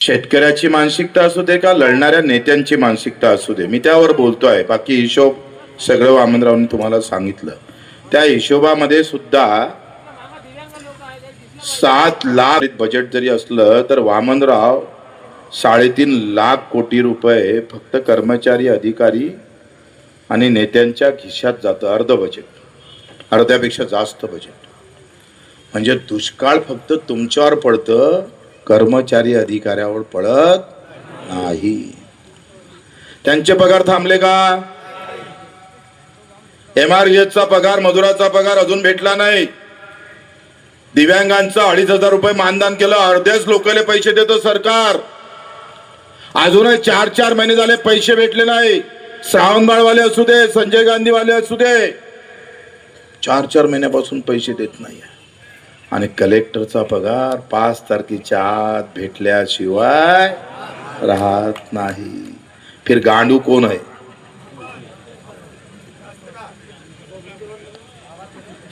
शेतकऱ्याची मानसिकता असू दे का लढणाऱ्या नेत्यांची मानसिकता असू दे, मी त्यावर बोलतोय. बाकी हिशोब सगळं वामनरावनी तुम्हाला सांगितलं. त्या हिशोबामध्ये सुद्धा 7 लाख बजेट जरी असलं तर वामनराव 3.5 लाख कोटी रुपये फक्त कर्मचारी, अधिकारी आणि नेत्यांच्या खिशात जातं. अर्ध बजेट, अर्ध्यापेक्षा जास्त बजेट. म्हणजे दुष्काळ फक्त तुमच्यावर पडतं, कर्मचारी अधिकाऱ्यावर पडत नाही. त्यांचे पगार थांबले का? MRGSचा पगार, मजुराचा पगार अजून भेटला नाही. दिव्यांगांचा 2,500 रुपये मानधन केलं, अर्ध्याच लोकांना पैसे देतं सरकार. अजूनही 4 महिने झाले पैसे भेटले नाही. श्रावणबाळवाले असू दे, संजय गांधी वाले असू दे, 4 महिन्यापासून पैसे देत नाही. आणि कलेक्टरचा पगार 5 तारखेच्या आत भेटल्याशिवाय राहत नाही. फिर गांडू कोण आहे?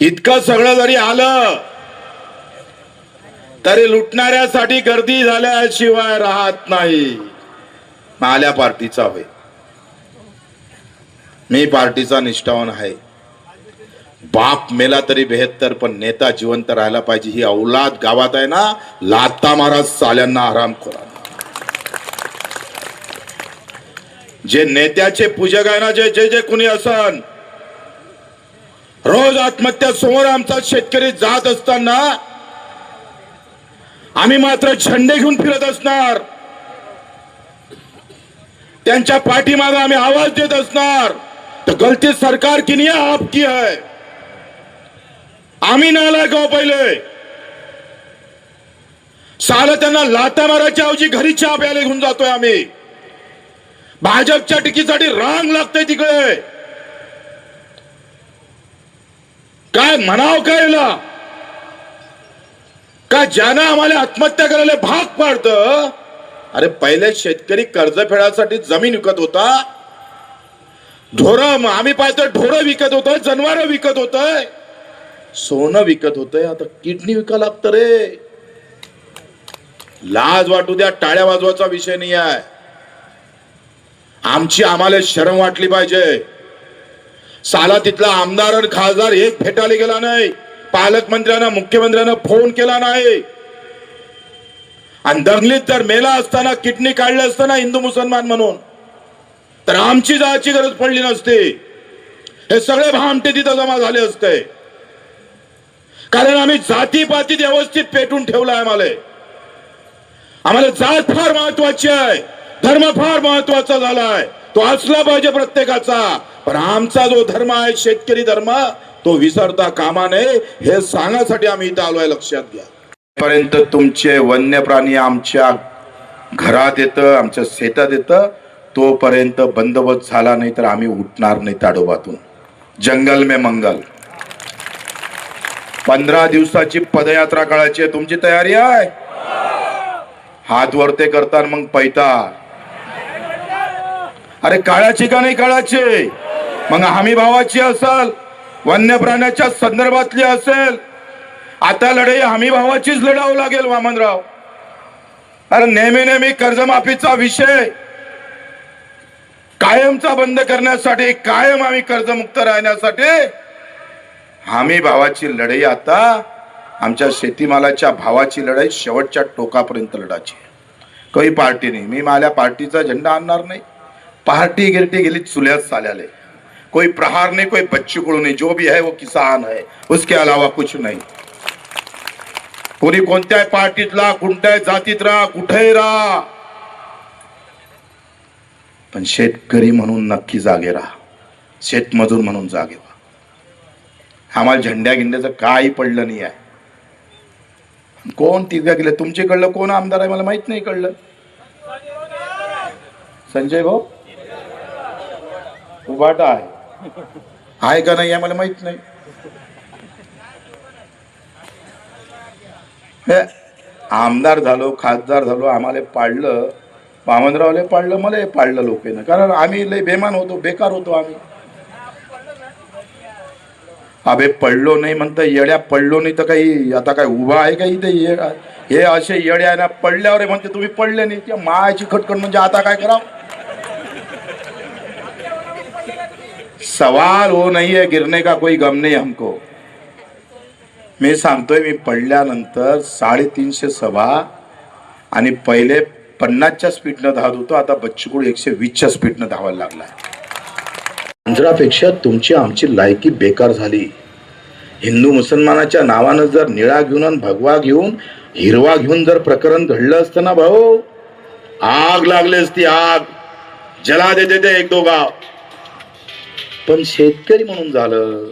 इतकं सगळं जरी आलं तरी लुटणाऱ्यासाठी गर्दी झाल्याशिवाय राहत नाही. माझ्या पार्टीचा होय, मी पार्टीचा निष्ठावान आहे. बाप मेला तरी 72, पण नेता जिवंत राहायला पाहिजे. ही औलाद गावात आहे ना, लाता महाराज साल्यांना आराम करा. जे नेत्याचे पूजक आहे ना, जे कुणी असन, रोज आत्महत्या समोर आमचा शेतकरी जात असताना आम्ही मात्र झेंडे घेऊन फिरत असणार. त्यांच्या पाठीमागे आम्ही आवाज देत असणार. तर गलती सरकार की नहीं है, आपकी है. आम्ही नालायक आहो. पहिले साला त्यांना लाता मारायच्या ऐवजी घरी चहा प्यायला घेऊन जातोय आम्ही. भाजपच्या तिकीसाठी रांग लागते तिकडे. काय म्हणाव कायला? का ज्यानं आम्हाला आत्महत्या करायला भाग पाडतं? अरे पहिले शेतकरी कर्ज फेडासाठी जमीन विकत होता, ढोरं आम्ही पाहतोय, ढोरं विकत होतोय, जनावर विकत होतोय, सोनं विकत होतंय, आता किडनी विका लागतं रे. लाज वाटू द्या, टाळ्या वाजवायचा विषय नाही आहे. आम्हाला शरम वाटली पाहिजे. साला तिथला आमदार आणि खासदार एक भेटायला गेला नाही, पालकमंत्र्यांना, मुख्यमंत्र्यांना फोन केला नाही. आणि दंगलीत जर मेला असताना, किडनी काढलं असताना हिंदू मुसलमान म्हणून, तर आमची जायची गरज पडली नसती. हे सगळे भामटे तिथं जमा झाले असते. कारण आम्ही जातीपातीत व्यवस्थित पेटून ठेवला आहे. आम्हाला जात फार महत्वाची आहे, धर्म फार महत्वाचा झालाय. तो असला पाहिजे प्रत्येकाचा. पण आमचा जो धर्म आहे, शेतकरी धर्म, तो विसरता कामा नये, हे सांगण्यासाठी आम्ही इथं आलोय. लक्षात घ्या. पर्यंत तुमचे वन्य प्राणी आमच्या घरात येतं, आमच्या शेतात येतं, तोपर्यंत बंदोबस्त झाला नाही तर आम्ही उठणार नाही ताडोबातून. जंगल में मंगल. 15 दिवसाची पदयात्रा काढायची आहे. तुमची तयारी आहे? हात वरते करता मग पैता. अरे काळाची का नाही काळाची? मग हमी भावाची असेल, वन्य प्राण्याच्या संदर्भातली असेल, आता लढाई हमी भावाचीच लढावं लागेल वामनराव. अरे नेहमी कर्जमाफीचा विषय कायमचा बंद करण्यासाठी, कायम आम्ही कर्जमुक्त राहण्यासाठी हमी भावाची लढाई, आता आमच्या शेतीमालाच्या भावाची लढाई शेवटच्या टोकापर्यंत लढायची. काही पार्टी नाही. मी माझ्या पार्टीचा झेंडा आणणार नाही. पार्टी गिरटी गेली चुल्यात साल्याले. कोई प्रहार नहीं, कोई बच्चू कडू नहीं. जो भी है वो किसान है, उसके अलावा कुछ नहीं. कोणी कोणत्याही पार्टीतला, कोणत्याही जातीत राहा, कुठेही राहा, पण शेतकरी म्हणून नक्की जागे राहा, शेतमजूर म्हणून जागे व्हा. आम्हाला झेंड्या गिंड्याचं काही पडलं नाही आहे. कोण तिरग्या गेले तुमचे कळलं? कोण आमदार आहे मला माहित नाही. कळलं संजय भाऊ उभाटा आहे का नाही मला माहित नाही. आमदार झालो, खासदार झालो, आम्हाला पाडलं, वामनरावले पाडलं, मला पाडलं लोकांना. कारण आम्ही लय बेमान होतो, बेकार होतो आम्ही. अबे पडलो नाही म्हणता येड्या, पडलो नाही तर काही आता काय उभा आहे का इथे? हे असे येडे आहे ना, पडल्यावर म्हणते तुम्ही पडले नाही, त्या मायाची खटखट म्हणजे आता काय करावं. सवाल हो नहीं है गिरने का, कोई गम नहीं हमको. मी सांगतोय, मी पडल्यानंतर 350 सभा आणि पहिले 50च्या स्पीडनं धावत होतो, आता बच्चूकडू 120च्या स्पीडनं धावायला लागलाय. पंधरापेक्षा तुमची आमची लायकी बेकार झाली. हिंदू मुसलमानाच्या नावानं जर निळा घेऊन आणि भगवा घेऊन हिरवा घेऊन जर प्रकरण घडलं असतं ना भाऊ, आग लागली असती, आग जला देते ते 1-2 गाव. पण शेतकरी म्हणून झालं,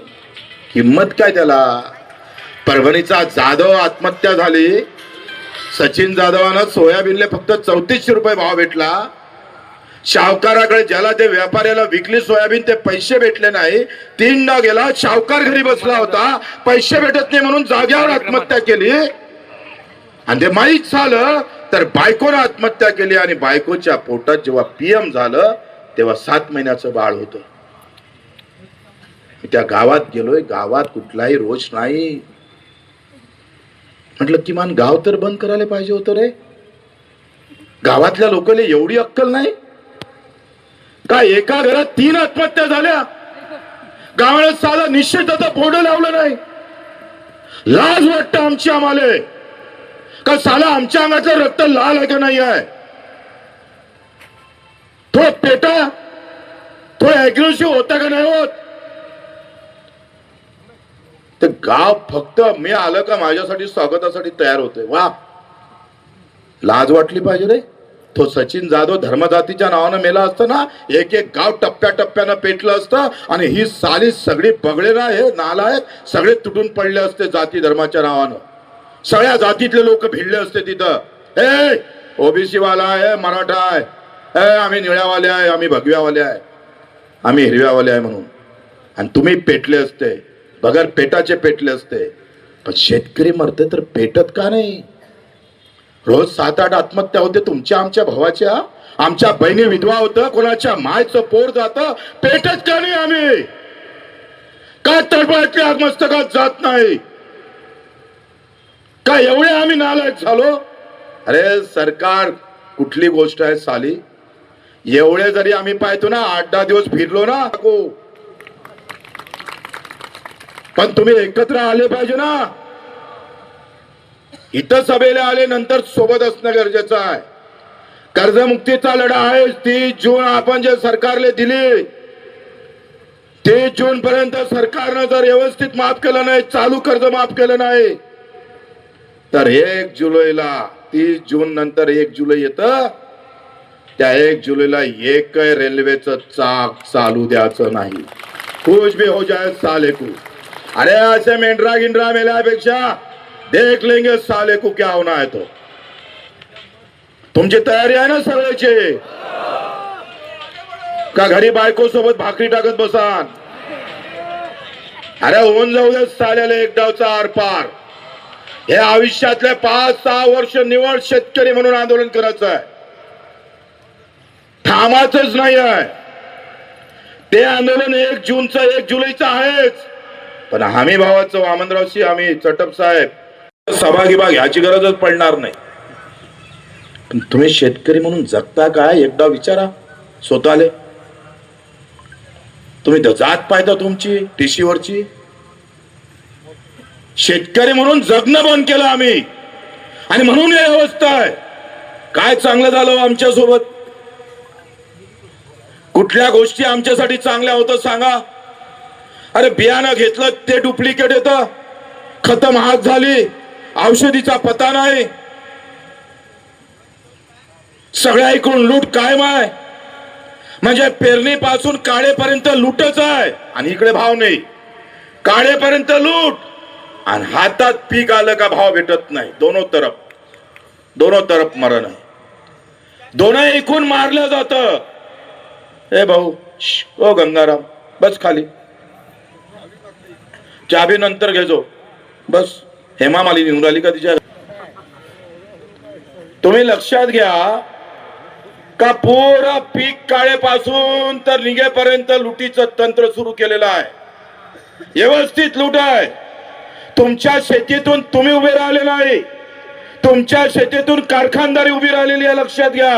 किंमत काय त्याला. परभणीचा जाधव आत्महत्या झाली, सचिन जाधवानं सोयाबीनले फक्त 3400 रुपये भाव भेटला. शावकाराकडे ज्याला ते व्यापाऱ्याला विकली सोयाबीन, ते पैसे भेटले नाही. 3दा गेला, शावकार घरी बसला होता, पैसे भेटत नाही म्हणून जाग्यावर आत्महत्या केली. आणि ते माहीत झालं तर बायकोनं आत्महत्या केली. आणि बायकोच्या पोटात जेव्हा PM झालं तेव्हा 7 महिन्याचं बाळ होतं. त्या गावात गेलोय, गावात कुठलाही रोष नाही. म्हटलं किमान गाव तर बंद करायला पाहिजे होतं रे. गावातल्या लोकांना एवढी अक्कल नाही का? एका घरात 3 आत्महत्या झाल्या, गावाला साधा निश्चिताचं बोर्ड लावलं नाही. लाज वाटतं आमची आम्हाला का साला आमच्या अंगाचं रक्त लाल आहे का नाही आहे. तो पेटा तो अग्रेसिव्ह होता का नाही होत. ते गाव फक्त मी आलं का माझ्यासाठी स्वागतासाठी तयार होते. वा, लाज वाटली पाहिजे रे. तो सचिन जाधव धर्मजातीच्या नावानं मेला असतं ना, एक गाव टप्प्याटप्प्यानं पेटलं असतं आणि ही साली सगळी बगळे ना, हे नालायक सगळे तुटून पडले असते जाती धर्माच्या नावानं. सगळ्या जातीतले लोक भिडले असते तिथं. ए OBC वाला आहे, मराठा आहे, आम्ही निळ्यावाले आहे, आम्ही भगव्यावाले आहे, आम्ही हिरव्यावाले आहे म्हणून. आणि तुम्ही पेटले असते, बगर पेटाचे पेटले असते. पण शेतकरी मरते तर पेटत का नाही. रोज 7-8 आत्महत्या होते तुमच्या आमच्या भावाच्या. आमच्या बहिणी विधवा होतं, कोणाच्या मायचं पोर जातं, पेटत का नाही आम्ही. का तळपायातल्या आत्मस्तकात जात नाही का? एवढे आम्ही नालायक झालो. अरे सरकार कुठली गोष्ट आहे साली, एवढे जरी आम्ही पाहतो ना, 8-10 दिवस फिरलो ना, पण तुम्ही एकत्र आले पाहिजे ना. इथं सभेला आले नंतर सोबत असणं गरजेचं आहे. कर्जमुक्तीचा लढा आहे. 30 जून आपण जे सरकारले दिली, 30 जून पर्यंत सरकारनं जर व्यवस्थित माफ केलं नाही, चालू कर्ज माफ केलं नाही, तर 1 जुलैला 30 जून नंतर 1 जुलै येतं, त्या 1 जुलैला एक रेल्वेचं चाक चालू द्यायचं नाही. कुछ भी हो जाए साले को. अरे ऐसे मेंढरा गिंडरा मेल्यापेक्षा देख लेंगे साले को क्या होना है. तो तुमची तयारी आहे ना सगळ्याची का? घरी बायको सोबत भाकरी टाकत बसान. अरे होऊन जाऊ दे साल्याला एक डावचा आरपार. हे आयुष्यातले 5-6 वर्ष निवड शेतकरी म्हणून आंदोलन करायचं आहे, थांबायचंच नाही आहे. ते आंदोलन 1 जूनचं 1 जुलैचं आहेच. पण हमी भावाचं वामनरावशी आम्ही चटप साहेब सभागिभा घ्यायची गरजच पडणार नाही. पण तुम्ही शेतकरी म्हणून जगता काय एकदा विचारा स्वतःले. तुम्ही जात पाहता तुमची TC वरची. शेतकरी म्हणून जगणं बंद केलं आम्ही आणि म्हणून ही अवस्था आहे. काय चांगलं झालं आमच्या सोबत? कुठल्या गोष्टी आमच्यासाठी चांगल्या होतं सांगा? अरे बियाणं घेतलं ते डुप्लिकेट येतं, खतं महाग झाली, औषधीचा पत्ता नाही, सगळ्या इकडून लूट कायम आहे. म्हणजे पेरणीपासून काढेपर्यंत लूटच आहे आणि इकडे भाव नाही. काढेपर्यंत लूट आणि हातात पीक आलं का भाव भेटत नाही. दोनों तरफ मरण आहे. दोन्ही ऐकून मारलं जातं. ए भाऊ, ओ गंगाराम, बस खाली, चाबी नंतर घेजो. बस हेमा मालिनी निघून आली का तिच्या? तुम्ही लक्षात घ्या का पूर्ण पीक काळेपासून तर निघेपर्यंत लुटीचं तंत्र सुरू केलेलं आहे. व्यवस्थित लूट आहे. तुमच्या शेतीतून तुम्ही उभे राहिले नाही, तुमच्या शेतीतून कारखानदारी उभी राहिलेली आहे, लक्षात घ्या.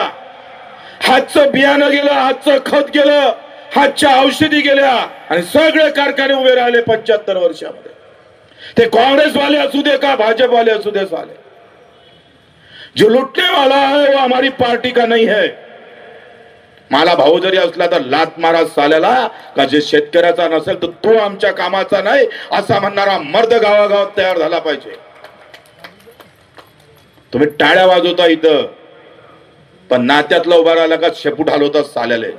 हातचं बियाणं गेलं, हातचं खत गेलं, हातच्या औषधी गेल्या आणि सगळे कारखाने उभे राहिले 75 वर्षामध्ये. ते कांग्रेसवाले असू दे का भाजपवाले असू दे, साले जो लुटने वाला है वो हमारी पार्टी का नहीं है. मला भाऊ जरी असला तर लात मारा साल्याला, का जे शेतकऱ्याचा नसेल तर तो आमच्या कामाचा नाही असा म्हणणारा मर्द गावागावात तयार झाला पाहिजे. तुम्ही टाळ्या वाजवता इथं, पण नात्यातला उभा राहिला का शेपूट हलवता साल्याले.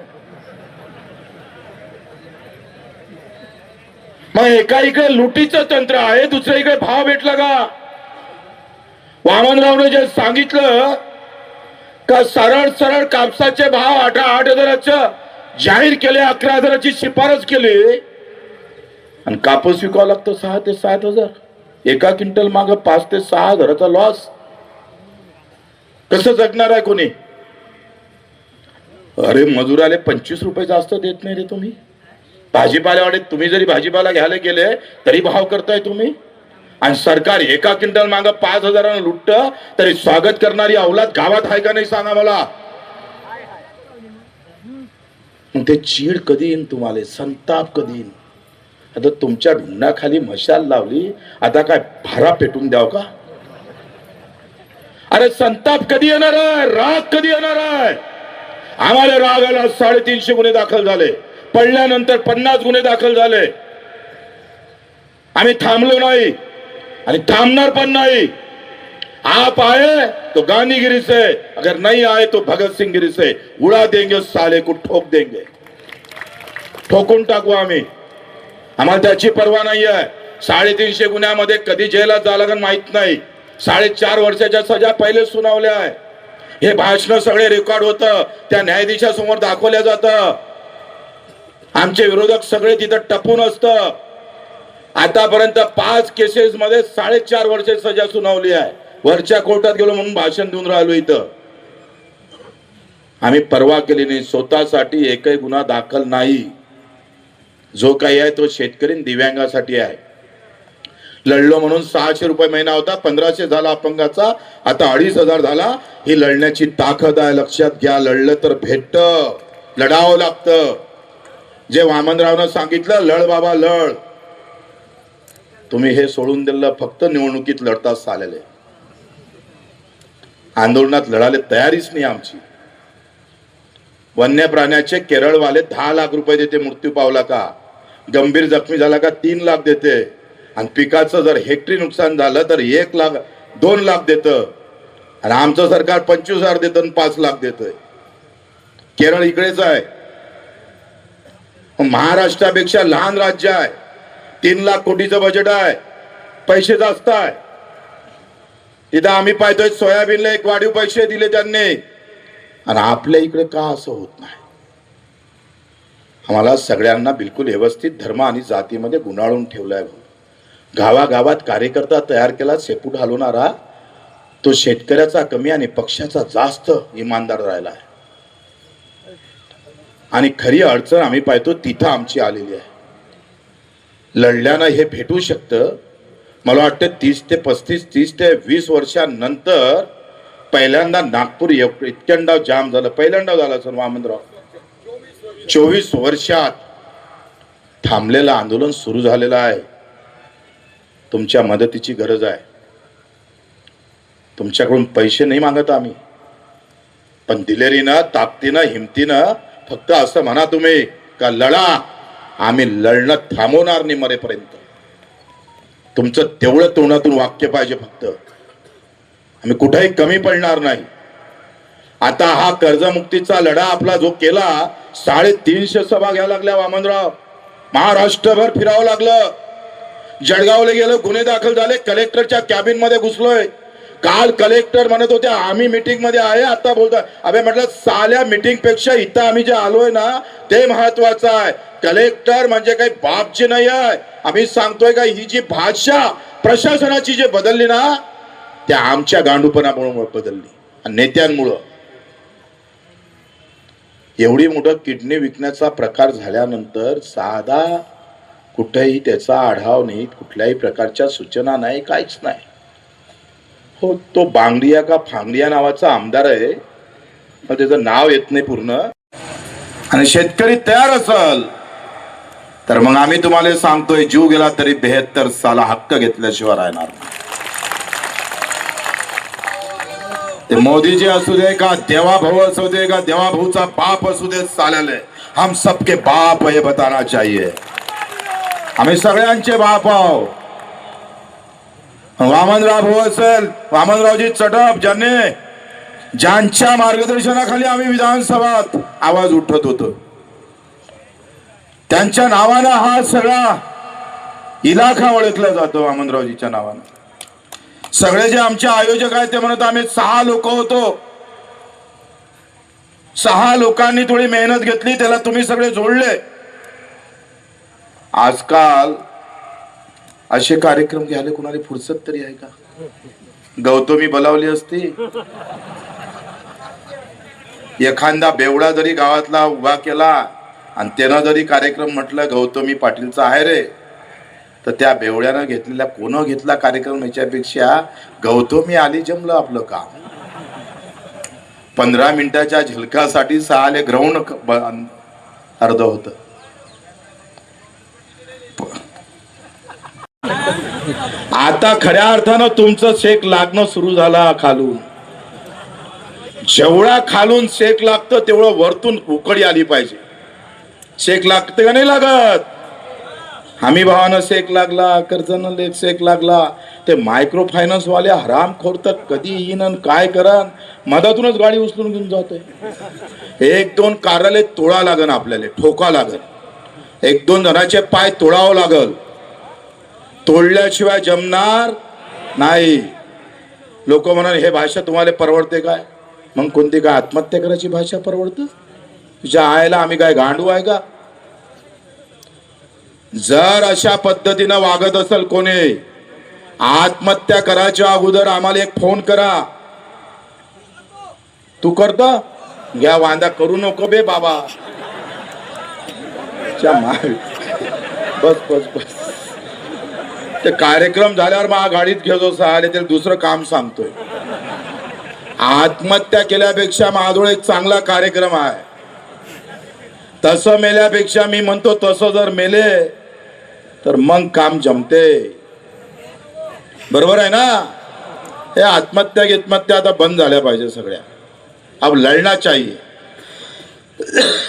मग एका इकडे लुटीचं तंत्र आहे, दुसऱ्या इकडे भाव भेटला का. वामनरावने जे सांगितलं का सरळ सरळ कापसाचे भाव 8,000 जाहीर केले, 11,000ची शिफारस केली आणि कापूस विकावं लागतो 6 ते 7,000. एका क्विंटल माग 5 ते 6,000चा लॉस. कसं जगणार आहे कोणी. अरे मजुराले 25 रुपये जास्त देत नाही रे तुम्ही. भाजीपाल्यावाडीत तुम्ही जरी भाजीपाला घ्यायला गेले तरी भाव करताय तुम्ही, आणि सरकार एका क्विंटल माग 5,000 लुटत, तरी स्वागत करणारी औलाद गावात आहे का नाही सांगा मला. मग ते चीड कधी येईन तुम्हाला, संताप कधी येईन. आता तुमच्या ढुंगणाखाली मशाल लावली, आता काय भारा पेटून द्याव का. अरे संताप कधी येणार आहे, राग कधी येणार आहे. आम्हाला राग आला, 350 गुन्हे दाखल झाले, पडल्यानंतर 50 गुन्हे दाखल झाले. आम्ही थांबलो नाही आणि थांबणार पण नाही. आप आए तो गांधीगिरी से, अगर नहीं आए तो भगत सिंह गिरी से. उड़ा देंगे साले को, ठोक देंगे, ठोकून टाकू आम्ही. आम्हाला त्याची पर्वा नाही आहे. 350 गुन्ह्यामध्ये कधी जेलात जावं लागेल माहित नाही. 4.5 वर्षाच्या सजा पहिले सुनावल्या आहे. हे भाषण सगळे रेकॉर्ड होतं, त्या न्यायाधीशासमोर दाखवल्या जातं. आमचे विरोधक सगळे तिथं टपून असतं. आतापर्यंत 5 केसेस मध्ये 4.5 वर्षे सजा सुनावली आहे. वरच्या कोर्टात गेलो म्हणून भाषण देऊन राहिलो इथं. आम्ही परवा केली नाही, स्वतःसाठी एकही गुन्हा दाखल नाही. जो काही आहे तो शेतकरी दिव्यांगासाठी आहे. लढलो म्हणून 600 रुपये महिना होता, 1500 झाला अपंगाचा, आता 2,500 झाला. ही लढण्याची ताकद आहे, लक्षात घ्या. लढलं तर भेटत, लढावं लागतं. जे वामनरावनं सांगितलं, लढ बाबा लढ. तुम्ही हे सोडून दिलं, फक्त निवडणुकीत लढता चालेल. आंदोलनात लढायला तयारीच नाही आमची. वन्य प्राण्याचे केरळवाले 10 लाख रुपये देते मृत्यू पावला का, गंभीर जखमी झाला का 3 लाख देते, आणि पिकाचं जर हेक्टरी नुकसान झालं तर 1 लाख 2 लाख देतं, आणि आमचं सरकार 25,000 देतं आणि 5 लाख देतंय. केरळ इकडेच आहे. महाराष्ट्रापेक्षा लहान राज्य आहे, 3 लाख कोटीचं बजेट आहे, पैसे जास्त आहे. तिथं आम्ही पाहतोय सोयाबीनला 1 वाढीव पैसे दिले त्यांनी, आणि आपल्या इकडे का असं होत नाही. आम्हाला सगळ्यांना बिलकुल व्यवस्थित धर्म आणि जातीमध्ये गुंडाळून ठेवलाय. गावागावात कार्यकर्ता तयार केला, शेपूट हलवणारा. तो शेतकऱ्याचा कमी आणि पक्षाचा जास्त इमानदार राहिला आहे. आणि खरी अडचण आम्ही पाहतो तिथं आमची आलेली आहे. लढल्यानं हे भेटू शकतं. मला वाटतं 30 ते 35, 30 ते 20 वर्षांनंतर पहिल्यांदा नागपूर इतक्यांदा जाम झालं, पहिल्यांदा झाला सर वामनराव. 24 वर्षात थांबलेलं आंदोलन सुरू झालेलं आहे. तुमच्या मदतीची गरज आहे. तुमच्याकडून पैसे नाही मागत आम्ही, पण दिलेरीनं, ताकदीनं, हिमतीनं फक्त असं म्हणा तुम्ही का लढा. आम्ही लढणं थांबवणार नाही मरेपर्यंत. तुमचं तेवढं तोंडातून वाक्य पाहिजे फक्त. आम्ही कुठेही कमी पडणार नाही. आता हा कर्जमुक्तीचा लढा आपला जो केला, 350 सभा घ्यायला लागल्या वामनराव. महाराष्ट्रभर फिरावं लागलं. जळगावला गेलो, गुन्हे दाखल झाले, कलेक्टरच्या कॅबिन मध्ये घुसलोय. काल कलेक्टर म्हणत होते आम्ही मीटिंग मध्ये आहे, आता बोलतोय. अबे म्हटलं साल्या मीटिंग पेक्षा इथं आम्ही जे आलोय ना ते महत्वाचं आहे. कलेक्टर म्हणजे काही बापची नाही आहे. आम्ही सांगतोय का ही जी भाषा प्रशासनाची जे बदलली ना, त्या आमच्या गांडूपणामुळे बदलली आणि नेत्यांमुळं. एवढी मोठं किडनी विकण्याचा प्रकार झाल्यानंतर साधा कुठेही त्याचा आढावा नाही, कुठल्याही प्रकारच्या सूचना नाही, काहीच नाही. हो, तो बांगडिया का फांगडिया नावाचा आमदार आहे, पण त्याचं नाव येत नाही पूर्ण. आणि शेतकरी तयार असल तर मग आम्ही तुम्हाला सांगतोय, जीव गेला तरी 72 साला हक्क घेतल्याशिवाय राहणार नाही. ते मोदीजी असू दे का देवा भाऊ असू दे का देवा भाऊचा बाप असू दे, साल्याले हम सबके बाप हे बताना चाहिए. आम्ही सगळ्यांचे बाप आहोत. वामनराव भाऊ असेल, वामनरावजी चटप, ज्यांच्या मार्गदर्शनाखाली आम्ही विधानसभात आवाज उठवत होतो, त्यांच्या नावानं हा सगळा इलाका ओळखला जातो. वामनरावजीच्या नावानं सगळे जे आमचे आयोजक आहेत ते म्हणत आम्ही 6 लोक होतो. 6 लोकांनी थोडी मेहनत घेतली, त्याला तुम्ही सगळे जोडले. आजकाल असे कार्यक्रम घ्यायला कुणाला फुरसत तरी आहे का? गौतमी बोलावली असती, एखादा बेवडा जरी गावातला उभा केला आणि त्यानं जरी कार्यक्रम म्हटलं गौतमी पाटीलचा आहे रे, तर त्या बेवड्यानं घेतलेला कोण घेतला कार्यक्रम याच्यापेक्षा गौतमी आली जमलं आपलं काम. 15 मिनिटाच्या झलकासाठी 6 ग्राउंड अर्ध होत. आता खऱ्या अर्थानं तुमचं शेक लागणं सुरू झाला खालून. जेवढा खालून शेक लागतं तेवढं वरतून उकडी आली पाहिजे. शेक लागते का नाही लागत? हमी भावानं शेक लागला, कर्जनं शेक लागला, ते मायक्रो फायनान्स वाले हरामखोर तर कधी येईन आणि काय करन, मधातूनच गाडी उचलून घेऊन जातोय. 1-2 कार्यालय तोडा लागन, आपल्याला ठोका लागल, 1-2 जणांचे पाय तोडावं लागल, तोडल्याशिवाय जमणार नाही. लोक म्हणून हे भाषा तुम्हाला परवडते काय? मग कोणती काय आत्महत्या करायची भाषा परवडतं? तुझ्या आयला आम्ही काय गांडू आहे का? जर अशा पद्धतीनं वागत असेल कोणी, आत्महत्या करायच्या अगोदर आम्हाला एक फोन करा. तू करतो घ्या, वांदा करू नको बे बाबा. बस बस बस. ते कार्यक्रम झाल्यावर मग गाडीत घेतो सहाले, त्याला दुसरं काम सांगतोय. आत्महत्या केल्यापेक्षा माझोळ एक चांगला कार्यक्रम आहे. तसं मेल्यापेक्षा मी म्हणतो तसं जर मेले तर मग काम जमते. बरोबर आहे ना? हे आत्महत्या आता बंद झाल्या पाहिजे सगळ्या. अब लढना चाहिए.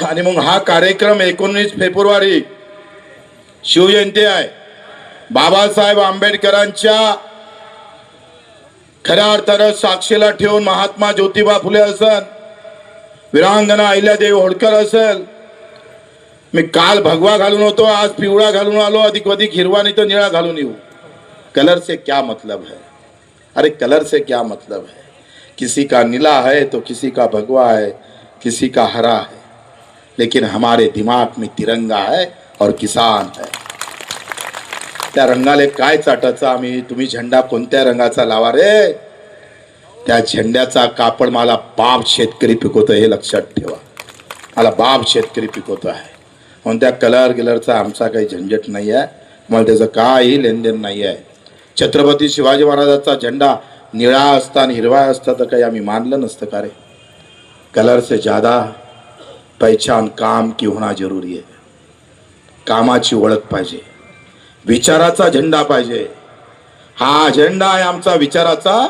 आणि मग हा कार्यक्रम 19 फेब्रुवारी शिवजयंती आहे. बाबासाहेब आंबेडकरांच्या खऱ्या अर्थानं साक्षीला ठेवून महात्मा ज्योतिबा फुले असेल, वीरांगना अहिल्यादेवी होळकर असेल. मी काल भगवा घालून होतो, आज पिवळा घालून आलो, अधिक हिरवा नाही तर निळा घालून येऊ. कलर से क्या मतलब है? अरे कलर से क्या मतलब है? किसी का नीला है तो किसी का भगवा है, किसी का हरा है, लेकिन हमारे दिमाग में तिरंगा है और किसान है. त्या रंगाले काय चाटायचं आम्ही? तुम्ही झेंडा कोणत्या रंगाचा लावा रे, त्या झेंड्याचा कापड मला बाप शेतकरी पिकवतो, हे लक्षात ठेवा. मला बाप शेतकरी पिकवतो आहे. म्हणून त्या कलरचा आमचा काही झंझट नाही आहे, मला त्याचं काही लेनदेन नाही आहे. छत्रपती शिवाजी महाराजांचा झेंडा निळा असता आणि हिरवा असता तर काही आम्ही मानलं नसतं का रे? कलर से ज्यादा पहचान काम की होना जरूरी आहे. कामाची ओळख पाहिजे, विचाराचा झेंडा पाहिजे. हा अजेंडा आहे आमचा विचाराचा,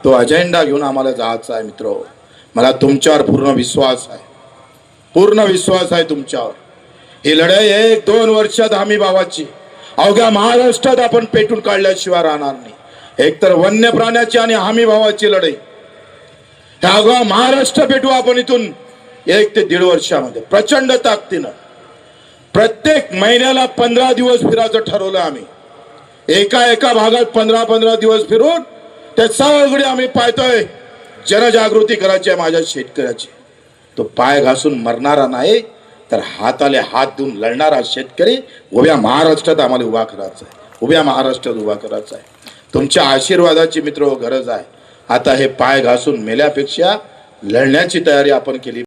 तो अजेंडा घेऊन आम्हाला जायचा आहे. मित्र, मला तुमच्यावर पूर्ण विश्वास आहे, पूर्ण विश्वास आहे तुमच्यावर. ही लढाई 1-2 वर्षात हमी भावाची अवघ्या महाराष्ट्रात आपण पेटून काढल्याशिवाय राहणार नाही. एकतर वन्य प्राण्याची आणि हमी भावाची लढाई, ह्या अवघा महाराष्ट्र पेटू आपण इथून 1 ते 1.5 वर्षामध्ये प्रचंड ताकदीनं. प्रत्येक महिन्याला 15 दिवस फिरायचं ठरवलं आम्ही. एका भागात 15 दिवस फिरून त्या सगळे आम्ही पाहतोय जनजागृती करायची आहे माझ्या शेतकऱ्याची. तो पाय घासून मरणारा नाही तर हाताले हात देऊन लढणारा शेतकरी उभ्या महाराष्ट्रात आम्हाला उभा करायचा आहे, उभ्या महाराष्ट्रात उभा करायचा आहे. तुमच्या आशीर्वादाची मित्र गरज आहे. आता हे पाय घासून मेल्यापेक्षा लढण्याची तयारी आपण केली.